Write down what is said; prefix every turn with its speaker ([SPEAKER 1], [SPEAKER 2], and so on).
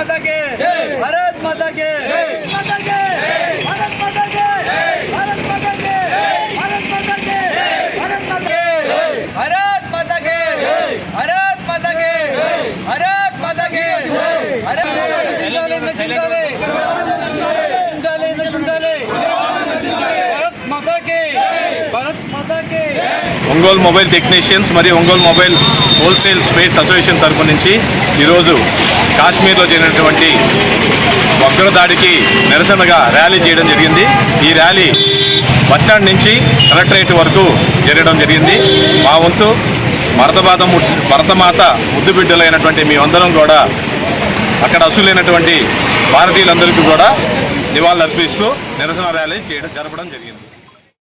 [SPEAKER 1] माता के भारत माता के माता के भारत माता के भारत माता के भारत माता के भारत माता के भारत माता के भारत माता के भारत माता के भारत माता के
[SPEAKER 2] ఒంగోలు మొబైల్ టెక్నీషియన్స్ మరియు Ongole mobile wholesale space association తరపు నుంచి ఈరోజు కాశ్మీర్లో జరిగినటువంటి ఉగ్రదాడికి నిరసనగా ర్యాలీ చేయడం జరిగింది. ఈ ర్యాలీ బస్టాండ్ నుంచి కలెక్టరేట్ వరకు జరగడం జరిగింది. మా వంతు భరతమాత ముద్దు బిడ్డలైనటువంటి మేమందరం కూడా అక్కడ అసూలైనటువంటి భారతీయులందరికీ కూడా నివాళులర్పిస్తూ నిరసన ర్యాలీ జరపడం జరిగింది.